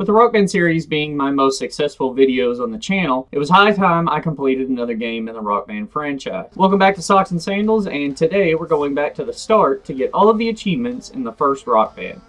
With the Rock Band series being my most successful videos on the channel, it was high time I completed another game in the Rock Band franchise. Welcome back to Socks and Sandals, and today we're going back to the start to get all of the achievements in the first Rock Band.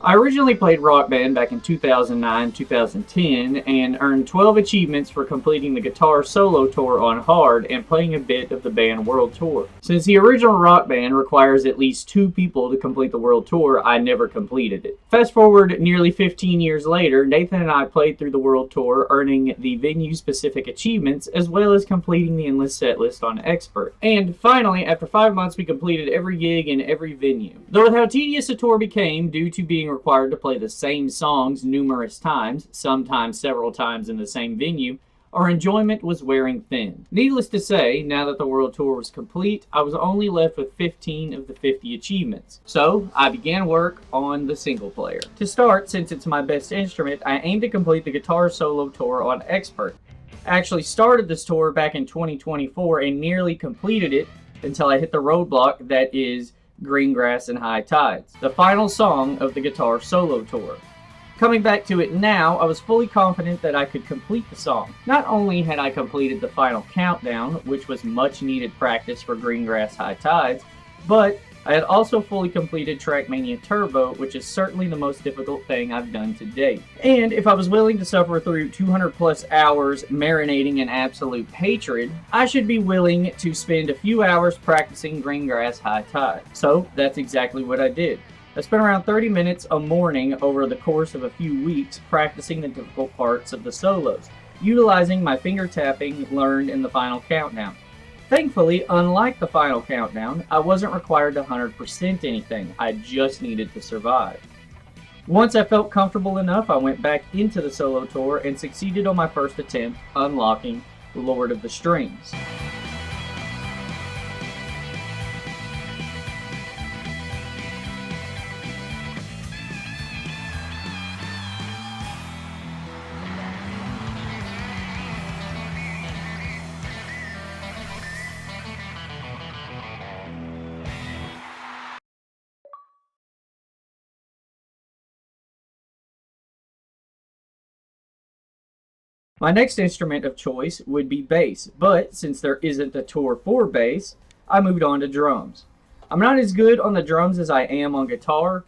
I originally played Rock Band back in 2009-2010 and earned 12 achievements for completing the guitar solo tour on hard and playing a bit of the band world tour. Since the original Rock Band requires at least 2 people to complete the world tour, I never completed it. Fast forward nearly 15 years later, Nathan and I played through the world tour, earning the venue-specific achievements as well as completing the endless set list on Expert. And finally, after 5 months, we completed every gig in every venue. Though with how tedious the tour became due to being required to play the same songs numerous times, sometimes several times in the same venue, our enjoyment was wearing thin. Needless to say, now that the world tour was complete, I was only left with 15 of the 50 achievements. So, I began work on the single player. To start, since it's my best instrument, I aim to complete the guitar solo tour on Expert. I actually started this tour back in 2024 and nearly completed it until I hit the roadblock that is Green Grass and High Tides, the final song of the guitar solo tour. Coming back to it now, I was fully confident that I could complete the song. Not only had I completed the final countdown, which was much needed practice for Green Grass High Tides, but I had also fully completed Trackmania Turbo, which is certainly the most difficult thing I've done to date. And if I was willing to suffer through 200 plus hours marinating in absolute hatred, I should be willing to spend a few hours practicing Green Grass High Tide. So that's exactly what I did. I spent around 30 minutes a morning over the course of a few weeks practicing the difficult parts of the solos, utilizing my finger tapping learned in the final countdown. Thankfully, unlike the final countdown, I wasn't required to 100% anything, I just needed to survive. Once I felt comfortable enough, I went back into the solo tour and succeeded on my first attempt, unlocking Lord of the Strings. My next instrument of choice would be bass, but since there isn't a tour for bass, I moved on to drums. I'm not as good on the drums as I am on guitar,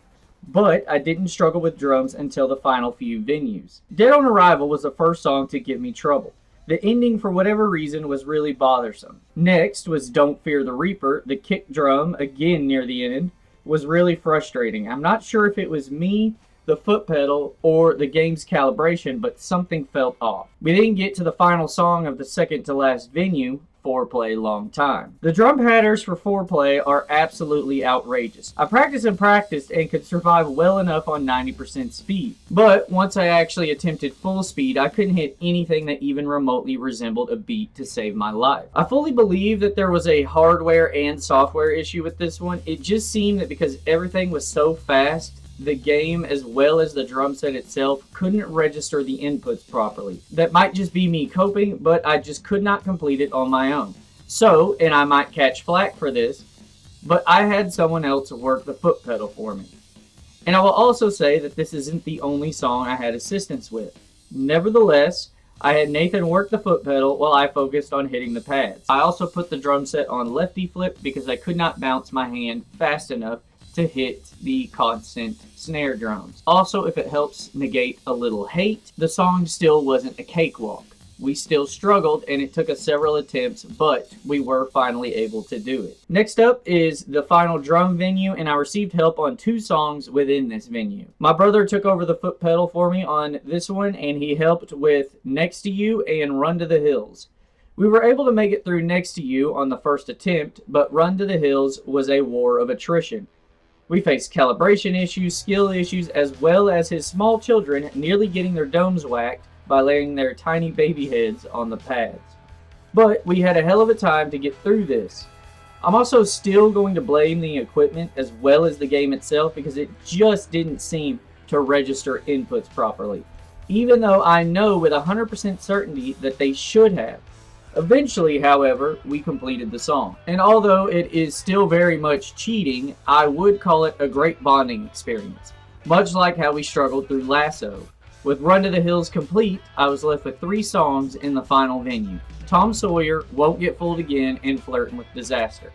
but I didn't struggle with drums until the final few venues. Dead on Arrival was the first song to give me trouble. The ending, for whatever reason, was really bothersome. Next was Don't Fear the Reaper. The kick drum, again near the end, was really frustrating. I'm not sure if it was me, the foot pedal, or the game's calibration, but something felt off. We didn't get to the final song of the second to last venue, Foreplay Long Time. The drum patterns for Foreplay are absolutely outrageous. I practiced and practiced and could survive well enough on 90% speed. But once I actually attempted full speed, I couldn't hit anything that even remotely resembled a beat to save my life. I fully believe that there was a hardware and software issue with this one. It just seemed that because everything was so fast, the game as well as the drum set itself couldn't register the inputs properly. That might just be me coping, but I just could not complete it on my own. So, and I might catch flack for this, but I had someone else work the foot pedal for me. And I will also say that this isn't the only song I had assistance with. Nevertheless, I had Nathan work the foot pedal while I focused on hitting the pads. I also put the drum set on lefty flip because I could not bounce my hand fast enough to hit the constant snare drums. Also, if it helps negate a little hate, the song still wasn't a cakewalk. We still struggled and it took us several attempts, but we were finally able to do it. Next up is the final drum venue, and I received help on 2 songs within this venue. My brother took over the foot pedal for me on this one, and he helped with Next to You and Run to the Hills. We were able to make it through Next to You on the first attempt, but Run to the Hills was a war of attrition. We faced calibration issues, skill issues, as well as his small children nearly getting their domes whacked by laying their tiny baby heads on the pads. But we had a hell of a time to get through this. I'm also still going to blame the equipment as well as the game itself because it just didn't seem to register inputs properly, even though I know with 100% certainty that they should have. Eventually, however, we completed the song. And although it is still very much cheating, I would call it a great bonding experience, much like how we struggled through Lasso. With Run to the Hills complete, I was left with 3 songs in the final venue: Tom Sawyer, Won't Get Fooled Again, and Flirtin' with Disaster.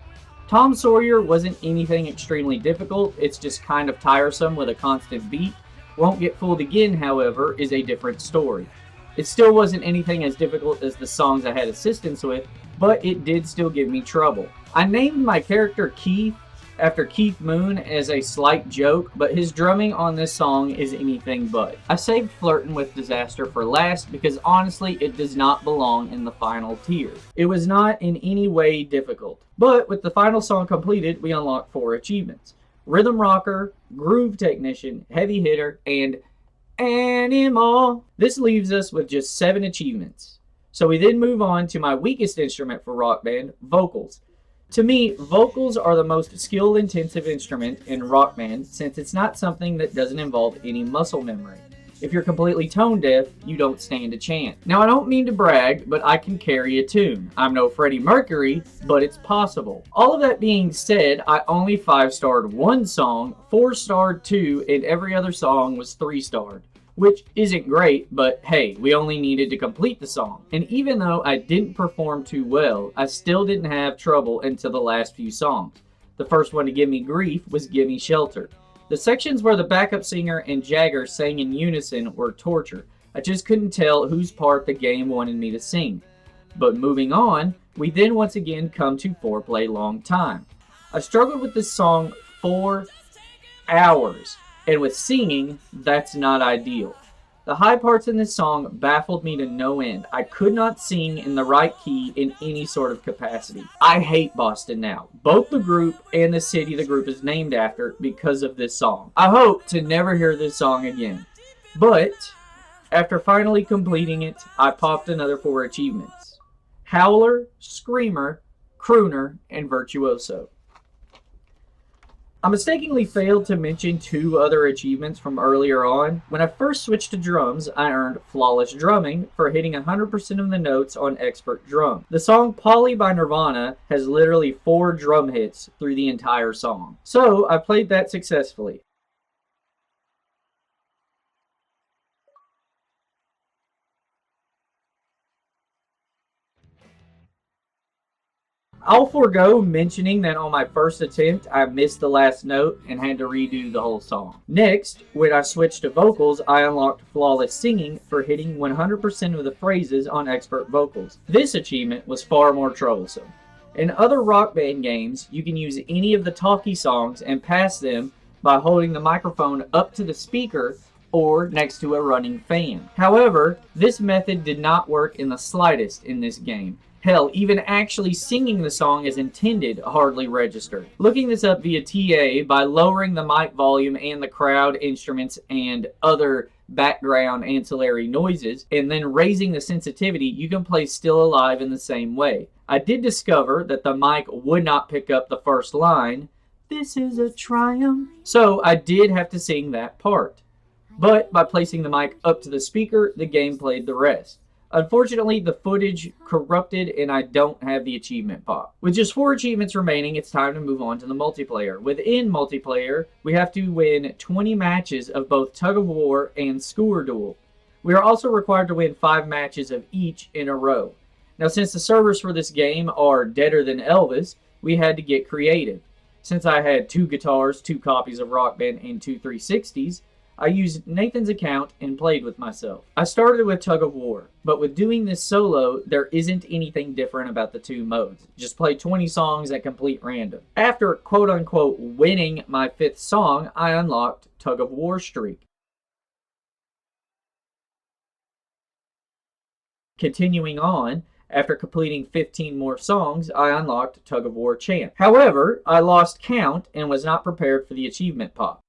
Tom Sawyer wasn't anything extremely difficult, it's just kind of tiresome with a constant beat. Won't Get Fooled Again, however, is a different story. It still wasn't anything as difficult as the songs I had assistance with, but it did still give me trouble. I named my character Keith after Keith Moon as a slight joke, but his drumming on this song is anything but. I saved Flirtin' with Disaster for last because honestly it does not belong in the final tier. It was not in any way difficult. But with the final song completed, we unlocked 4 achievements: Rhythm Rocker, Groove Technician, Heavy Hitter, and Animal. This leaves us with just 7 achievements. So we then move on to my weakest instrument for Rock Band, vocals. To me, vocals are the most skill-intensive instrument in Rock Band since it's not something that doesn't involve any muscle memory. If you're completely tone deaf, you don't stand a chance. Now, I don't mean to brag, but I can carry a tune. I'm no Freddie Mercury, but it's possible. All of that being said, I only 5-starred 1 song, 4-starred 2, and every other song was 3-starred. Which isn't great, but hey, we only needed to complete the song. And even though I didn't perform too well, I still didn't have trouble until the last few songs. The first one to give me grief was Gimme Shelter. The sections where the backup singer and Jagger sang in unison were torture. I just couldn't tell whose part the game wanted me to sing. But moving on, we then once again come to Foreplay Long Time. I struggled with this song 4 hours, and with singing, that's not ideal. The high parts in this song baffled me to no end. I could not sing in the right key in any sort of capacity. I hate Boston now, both the group and the city the group is named after, because of this song. I hope to never hear this song again. But after finally completing it, I popped another 4 achievements: Howler, Screamer, Crooner, and Virtuoso. I mistakenly failed to mention 2 other achievements from earlier on. When I first switched to drums, I earned Flawless Drumming for hitting 100% of the notes on Expert Drum. The song Polly by Nirvana has literally 4 drum hits through the entire song. So I played that successfully. I'll forego mentioning that on my first attempt, I missed the last note and had to redo the whole song. Next, when I switched to vocals, I unlocked Flawless Singing for hitting 100% of the phrases on Expert Vocals. This achievement was far more troublesome. In other Rock Band games, you can use any of the talkie songs and pass them by holding the microphone up to the speaker or next to a running fan. However, this method did not work in the slightest in this game. Hell, even actually singing the song as intended hardly registered. Looking this up via TA, by lowering the mic volume and the crowd instruments and other background ancillary noises, and then raising the sensitivity, you can play Still Alive in the same way. I did discover that the mic would not pick up the first line, "This is a triumph," so I did have to sing that part. But by placing the mic up to the speaker, the game played the rest. Unfortunately, the footage corrupted and I don't have the achievement pop. With just 4 achievements remaining, it's time to move on to the multiplayer. Within multiplayer, we have to win 20 matches of both Tug of War and Skewer Duel. We are also required to win 5 matches of each in a row. Now, since the servers for this game are deader than Elvis, we had to get creative. Since I had 2 guitars, 2 copies of Rock Band, and 2 360s, I used Nathan's account and played with myself. I started with Tug of War, but with doing this solo, there isn't anything different about the 2 modes. Just play 20 songs at complete random. After quote-unquote winning my 5th song, I unlocked Tug of War Streak. Continuing on, after completing 15 more songs, I unlocked Tug of War Champ. However, I lost count and was not prepared for the achievement pop.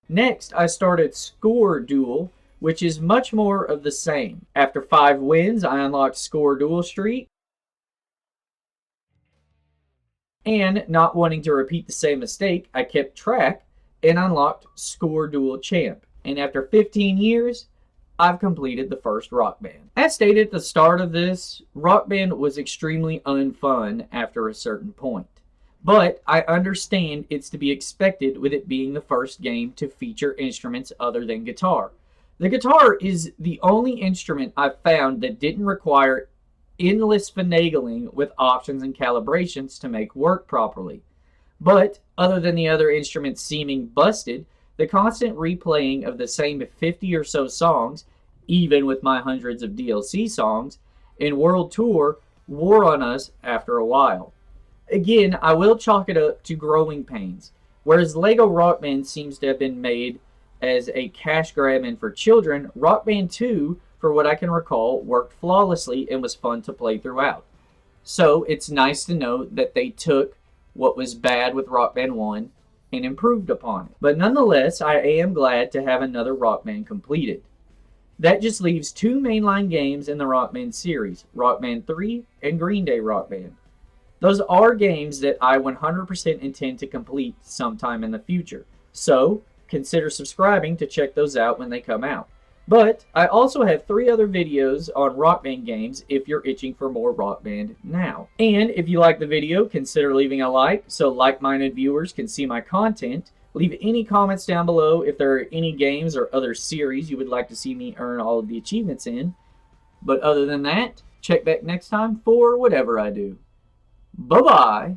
Next, I started Score Duel, which is much more of the same. After 5 wins, I unlocked Score Duel Streak. And not wanting to repeat the same mistake, I kept track and unlocked Score Dual Champ. And after 15 years, I've completed the first Rock Band. As stated at the start of this, Rock Band was extremely unfun after a certain point. But I understand it's to be expected with it being the first game to feature instruments other than guitar. The guitar is the only instrument I've found that didn't require endless finagling with options and calibrations to make work properly. But other than the other instruments seeming busted, the constant replaying of the same 50 or so songs, even with my hundreds of DLC songs, in World Tour wore on us after a while. Again, I will chalk it up to growing pains. Whereas Lego Rock Band seems to have been made as a cash grab and for children, Rock Band 2, for what I can recall, worked flawlessly and was fun to play throughout. So it's nice to know that they took what was bad with Rock Band 1 and improved upon it. But nonetheless, I am glad to have another Rock Band completed. That just leaves two mainline games in the Rock Band series, Rock Band 3 and Green Day Rock Band. Those are games that I 100% intend to complete sometime in the future. So consider subscribing to check those out when they come out. But I also have 3 other videos on Rock Band games if you're itching for more Rock Band now. And if you like the video, consider leaving a like so like-minded viewers can see my content. Leave any comments down below if there are any games or other series you would like to see me earn all of the achievements in. But other than that, check back next time for whatever I do. Bye-bye.